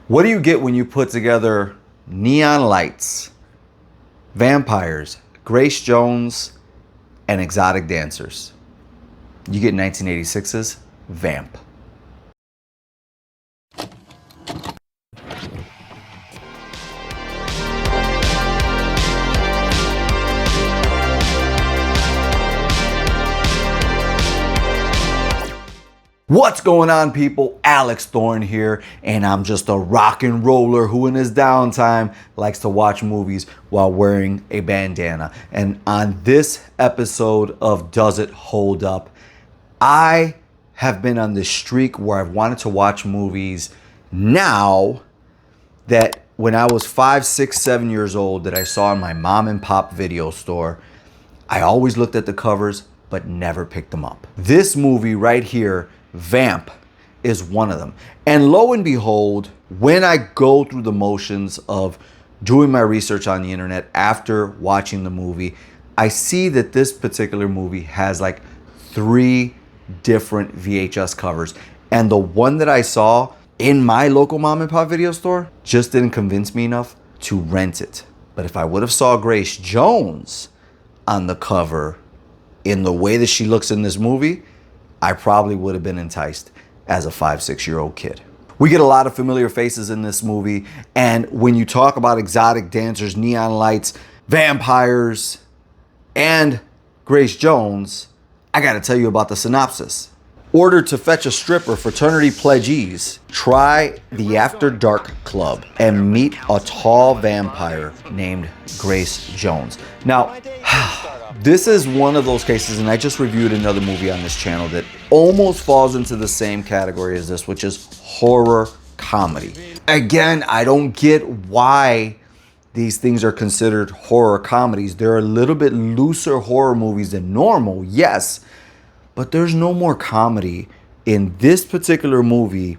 What do you get when you put together neon lights, vampires, Grace Jones, and exotic dancers? You get 1986's Vamp. What's going on, people? Alex Thorn here, and I'm just a rock and roller who in his downtime likes to watch movies while wearing a bandana. And on this episode of Does It Hold Up, I have been on this streak where I've wanted to watch movies now that when I was 5, 6, 7 years old that I saw in my mom and pop video store. I always looked at the covers but never picked them up. This movie right here, Vamp, is one of them. And lo and behold, when I go through the motions of doing my research on the internet after watching the movie, I see that this particular movie has like 3 different VHS covers. And the one that I saw in my local mom and pop video store just didn't convince me enough to rent it. But if I would have saw Grace Jones on the cover in the way that she looks in this movie, I probably would have been enticed as a 5, 6-year-old kid. We get a lot of familiar faces in this movie, and when you talk about exotic dancers, neon lights, vampires, and Grace Jones, I gotta tell you about the synopsis. Ordered to fetch a stripper, fraternity pledgees try the After Dark Club and meet a tall vampire named Grace Jones. Now, this is one of those cases, and I just reviewed another movie on this channel that almost falls into the same category as this, which is horror comedy. Again, I don't get why these things are considered horror comedies. They're a little bit looser horror movies than normal, yes, but there's no more comedy in this particular movie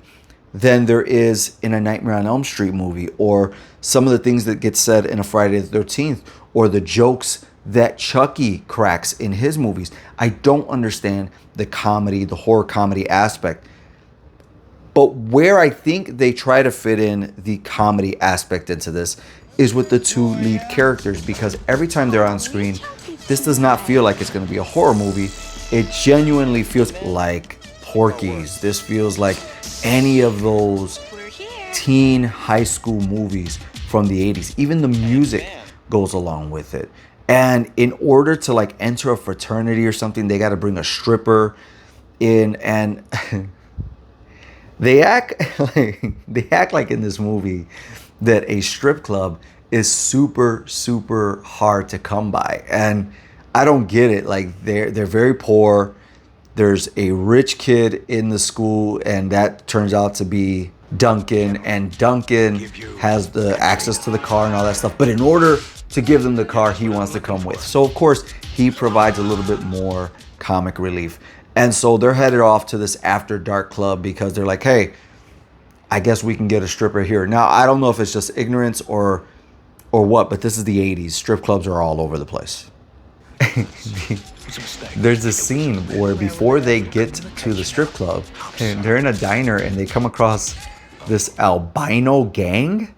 than there is in a Nightmare on Elm Street movie, or some of the things that get said in a Friday the 13th, or the jokes that Chucky cracks in his movies. I don't understand the comedy, the horror comedy aspect. But where I think they try to fit in the comedy aspect into this is with the 2 lead characters, because every time they're on screen, this does not feel like it's going to be a horror movie. It genuinely feels like Porky's. This feels like any of those teen high school movies from the 80s. Even the music goes along with it. And in order to like enter a fraternity or something, they got to bring a stripper in, and they act like in this movie that a strip club is super hard to come by. And I don't get it. Like they're very poor. There's a rich kid in the school, and that turns out to be Duncan, and Duncan has the access to the car and all that stuff. But in order to give them the car, he wants to come with. So of course he provides a little bit more comic relief. And so they're headed off to this After Dark Club because they're like, hey, I guess we can get a stripper here. Now, I don't know if it's just ignorance or what, but this is the 80s. Strip clubs are all over the place. There's a scene where before they get to the strip club, and they're in a diner and they come across this albino gang.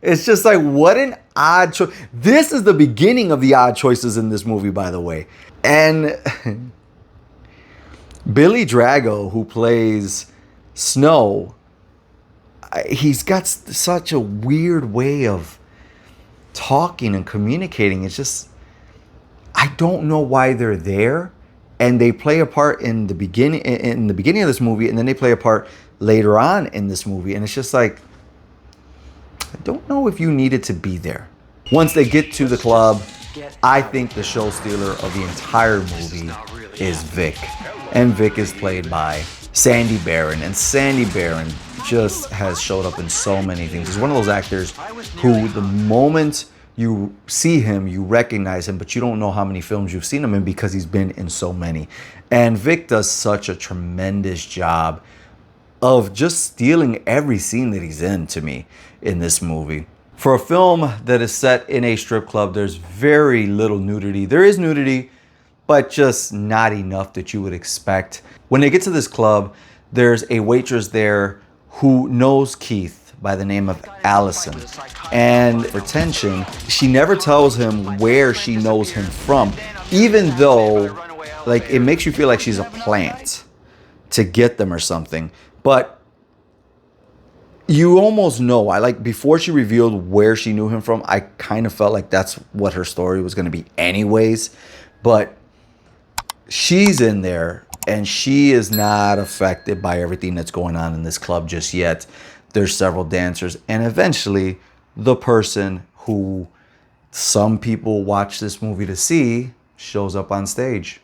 It's just like, what an odd choice. This is the beginning of the odd choices in this movie, by the way. And Billy Drago, who plays Snow, he's got such a weird way of talking and communicating. It's just, I don't know why they're there. And they play a part in the beginning of this movie, and then they play a part later on in this movie. And it's just like, I don't know if you needed to be there. Once they get to the club, I think the show stealer of the entire movie is Vic. And Vic is played by Sandy Barron. And Sandy Barron just has showed up in so many things. He's one of those actors who the moment you see him, you recognize him, but you don't know how many films you've seen him in because he's been in so many. And Vic does such a tremendous job of just stealing every scene that he's in, to me, in this movie. For a film that is set in a strip club, there's very little nudity. There is nudity, but just not enough that you would expect. When they get to this club, there's a waitress there who knows Keith by the name of Allison. And for tension, she never tells him where she knows him from, even though like it makes you feel like she's a plant to get them or something. But you almost know. I like before she revealed where she knew him from, I kind of felt like that's what her story was going to be anyways. But she's in there and she is not affected by everything that's going on in this club just yet. There's several dancers, and eventually the person who some people watch this movie to see shows up on stage.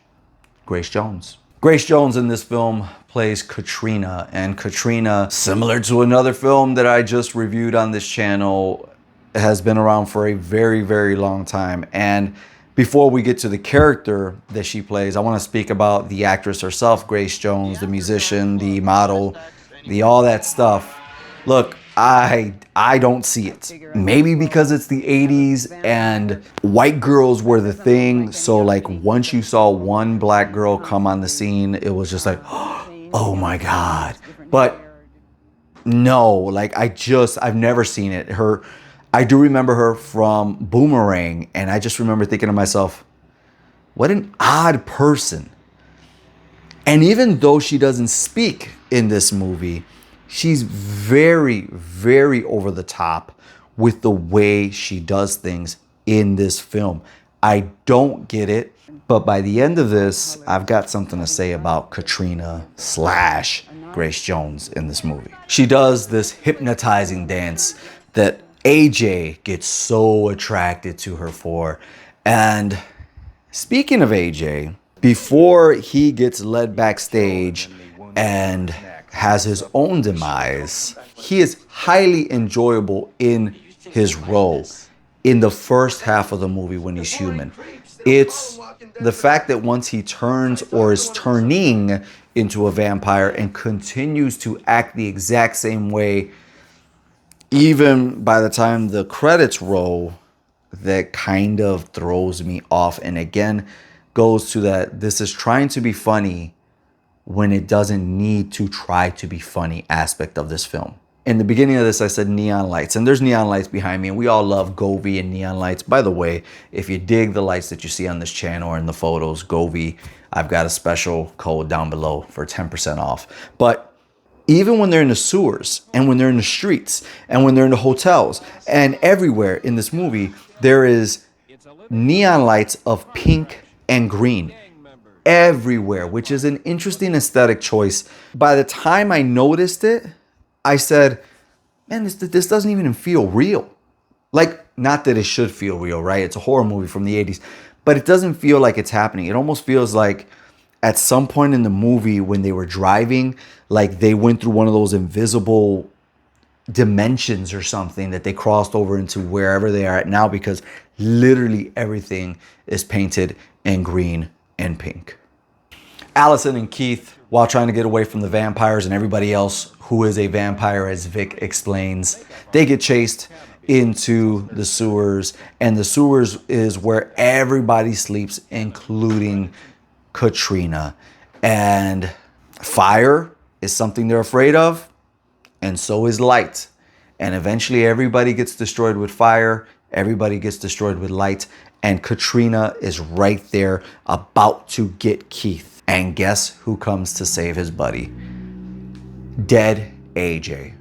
Grace Jones. Grace Jones in this film plays Katrina, and Katrina, similar to another film that I just reviewed on this channel, has been around for a very, very long time. And before we get to the character that she plays, I want to speak about the actress herself, Grace Jones, the musician, the model, the all that stuff. Look, I don't see it. Maybe because it's the 80s and white girls were the thing. So like once you saw one black girl come on the scene, it was just like, oh my God. But no, like I've never seen it. I do remember her from Boomerang, and I just remember thinking to myself, what an odd person. And even though she doesn't speak in this movie, she's very, very over the top with the way she does things in this film. I don't get it, but by the end of this, I've got something to say about Katrina / Grace Jones in this movie. She does this hypnotizing dance that AJ gets so attracted to her for. And speaking of AJ, before he gets led backstage and has his own demise, he is highly enjoyable in his role in the first half of the movie when he's human. It's the fact that once he turns or is turning into a vampire and continues to act the exact same way, even by the time the credits roll, that kind of throws me off. And again, goes to that this is trying to be funny when it doesn't need to try to be funny aspect of this film. In the beginning of this, I said neon lights, and there's neon lights behind me, and we all love Govee and neon lights. By the way, if you dig the lights that you see on this channel or in the photos, Govee, I've got a special code down below for 10% off. But even when they're in the sewers and when they're in the streets and when they're in the hotels and everywhere in this movie, there is neon lights of pink and green everywhere, which is an interesting aesthetic choice. By the time I noticed it, I said, man, this doesn't even feel real. Like, not that it should feel real, right? It's a horror movie from the 80s, but it doesn't feel like it's happening. It almost feels like at some point in the movie when they were driving, like they went through one of those invisible dimensions or something that they crossed over into wherever they are at now, because literally everything is painted in green and pink. Allison and Keith, while trying to get away from the vampires and everybody else who is a vampire, as Vic explains, they get chased into the sewers, and the sewers is where everybody sleeps, including Katrina. And fire is something they're afraid of, and so is light. And eventually everybody gets destroyed with fire, everybody gets destroyed with light, and Katrina is right there about to get Keith. And guess who comes to save his buddy? Dead AJ.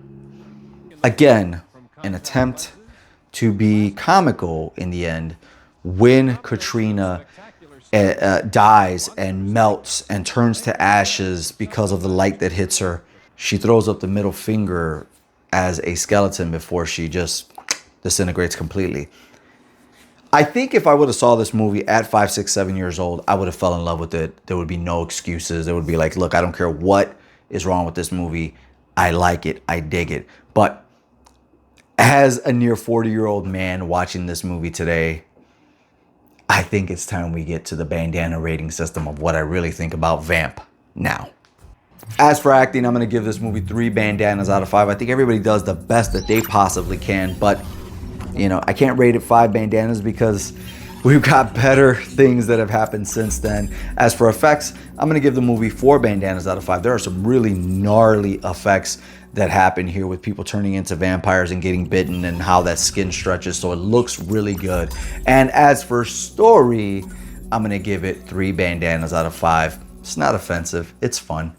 Again, an attempt to be comical in the end. When Katrina dies and melts and turns to ashes because of the light that hits her, she throws up the middle finger as a skeleton before she just disintegrates completely. I think if I would have saw this movie at 5, 6, 7 years old, I would have fell in love with it. There would be no excuses. There would be like, look, I don't care what is wrong with this movie. I like it. I dig it. But as a near 40-year-old man watching this movie today, I think it's time we get to the bandana rating system of what I really think about Vamp now. As for acting, I'm going to give this movie 3 bandanas out of 5. I think everybody does the best that they possibly can, but you know, I can't rate it 5 bandanas because We've got better things that have happened since then. As for effects, I'm gonna give the movie 4 bandanas out of 5. There are some really gnarly effects that happen here with people turning into vampires and getting bitten and how that skin stretches, so it looks really good. And as for story, I'm gonna give it 3 bandanas out of 5. It's not offensive, it's fun.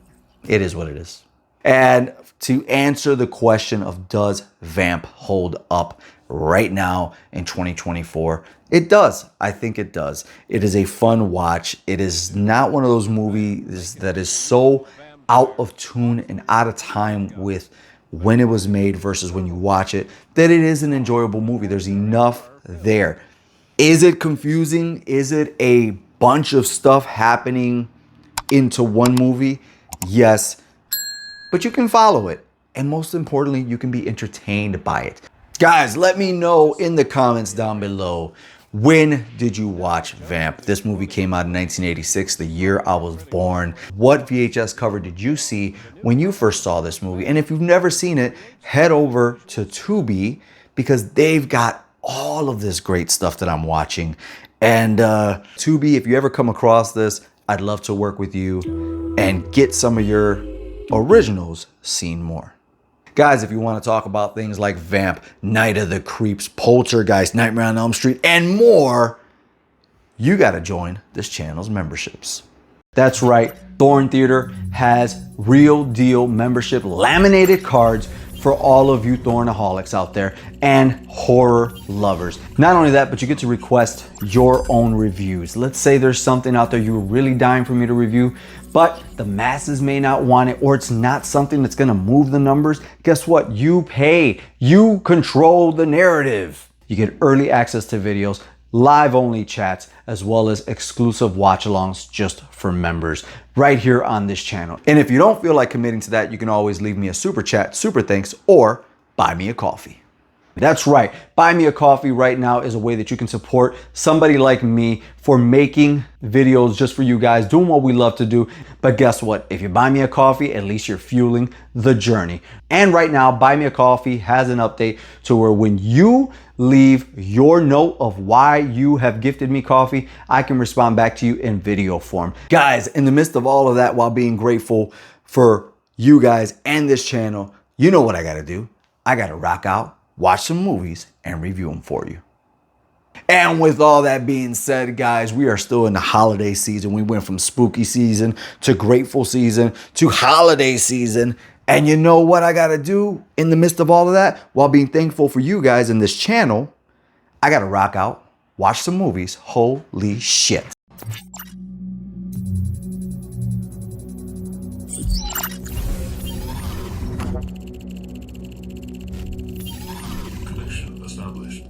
It is what it is. And to answer the question of does Vamp hold up right now in 2024, it does. I think it does. It is a fun watch. It is not one of those movies that is so out of tune and out of time with when it was made versus when you watch it that it is an enjoyable movie. There's enough there. Is it confusing? Is it a bunch of stuff happening into one movie? Yes, but you can follow it. And most importantly, you can be entertained by it. Guys, let me know in the comments down below, when did you watch Vamp? This movie came out in 1986, the year I was born. What VHS cover did you see when you first saw this movie? And if you've never seen it, head over to Tubi because they've got all of this great stuff that I'm watching. And Tubi, if you ever come across this, I'd love to work with you and get some of your originals seen more. Guys, if you want to talk about things like Vamp, Night of the Creeps, Poltergeist, Nightmare on Elm Street, and more, you got to join this channel's memberships. That's right, Thorn Theater has real deal membership laminated cards for all of you Thornaholics out there and horror lovers. Not only that, but you get to request your own reviews. Let's say there's something out there you're really dying for me to review, but the masses may not want it, or it's not something that's gonna move the numbers. Guess what? You pay. You control the narrative. You get early access to videos, live only chats, as well as exclusive watch alongs just for members right here on this channel. And if you don't feel like committing to that, you can always leave me a super chat, super thanks, or buy me a coffee. That's right, buy me a coffee right now is a way that you can support somebody like me for making videos just for you guys, doing what we love to do. But guess what? If you buy me a coffee, at least you're fueling the journey. And right now, Buy Me a Coffee has an update to where when you leave your note of why you have gifted me coffee, I can respond back to you in video form. Guys, in the midst of all of that, while being grateful for you guys and this channel, you know what I gotta do. I gotta rock out, watch some movies, and review them for you. And with all that being said, guys, we are still in the holiday season. We went from spooky season to grateful season to holiday season. And you know what I gotta do in the midst of all of that? While being thankful for you guys in this channel, I gotta rock out, watch some movies. Holy shit. Connection established.